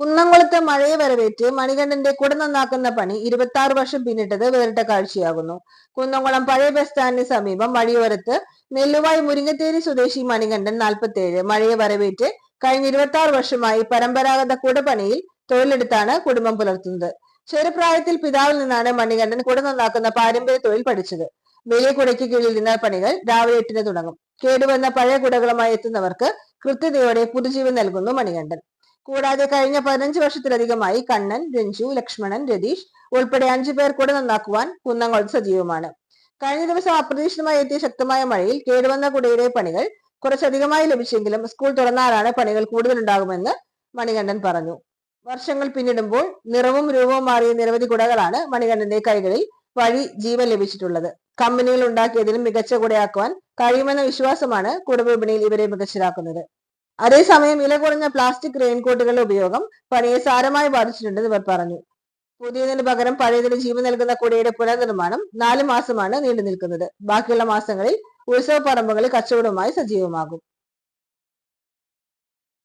കുന്നംകുളത്ത് മഴയെ വരവേറ്റ് മണികണ്ഠന്റെ കുട നന്നാക്കുന്ന പണി 26 വർഷം പിന്നിട്ടത് വേറിട്ട കാഴ്ചയാകുന്നു. കുന്നംകുളം പഴയ ബസ് സ്റ്റാൻഡിന് സമീപം വഴിയോരത്ത് നെല്ലുവായി മുരിങ്ങത്തേരി സ്വദേശി മണികണ്ഠൻ 47 മഴയെ വരവേറ്റ് കഴിഞ്ഞ 26 വർഷമായി പരമ്പരാഗത കുടപണിയിൽ തൊഴിലെടുത്താണ് കുടുംബം പുലർത്തുന്നത്. ചെറുപ്രായത്തിൽ പിതാവിൽ നിന്നാണ് മണികണ്ഠൻ കുട നന്നാക്കുന്ന പാരമ്പര്യ തൊഴിൽ പഠിച്ചത്. വലിയ കുടയ്ക്ക് കീഴിൽ പണികൾ രാവിലെ 8-ന് തുടങ്ങും. കേടുവന്ന പഴയ കുടകളുമായി എത്തുന്നവർക്ക് കൃത്യതയോടെ പുതുജീവൻ നൽകുന്നു മണികണ്ഠൻ. കൂടാതെ കഴിഞ്ഞ 15 വർഷത്തിലധികമായി കണ്ണൻ, രഞ്ജു, ലക്ഷ്മണൻ, രതീഷ് ഉൾപ്പെടെ 5 പേർ കുട നന്നാക്കുവാൻ കുന്നംകുളത്ത് സജീവമാണ്. കഴിഞ്ഞ ദിവസം അപ്രതീക്ഷിതമായി എത്തിയ ശക്തമായ മഴയിൽ കേടുവന്ന കുടയുടെ പണികൾ കുറച്ചധികമായി ലഭിച്ചെങ്കിലും സ്കൂൾ തുറന്നാലാണ് പണികൾ കൂടുതലുണ്ടാകുമെന്ന് മണികണ്ഠൻ പറഞ്ഞു. വർഷങ്ങൾ പിന്നിടുമ്പോൾ നിറവും രൂപവും മാറിയ നിരവധി കുടകളാണ് മണികണ്ഠന്റെ കൈകളിൽ വഴി ജീവൻ ലഭിച്ചിട്ടുള്ളത്. കമ്പനികൾ ഉണ്ടാക്കിയതിലും മികച്ച കുടയാക്കുവാൻ കഴിയുമെന്ന വിശ്വാസമാണ് കുടവിപണിയിൽ ഇവരെ മികച്ചതാക്കുന്നത്. അതേസമയം വില കുറഞ്ഞ പ്ലാസ്റ്റിക് റെയിൻകോട്ടുകളുടെ ഉപയോഗം പണിയെ സാരമായി ബാധിച്ചിട്ടുണ്ടെന്ന് ഇവർ പറഞ്ഞു. പുതിയതിന് പകരം പഴയതിന് ജീവൻ നൽകുന്ന കുടയുടെ പുനർനിർമ്മാണം 4 മാസമാണ് നീണ്ടു നിൽക്കുന്നത്. ബാക്കിയുള്ള മാസങ്ങളിൽ ഉത്സവ പറമ്പുകളിൽ കച്ചവടവുമായി സജീവമാകും.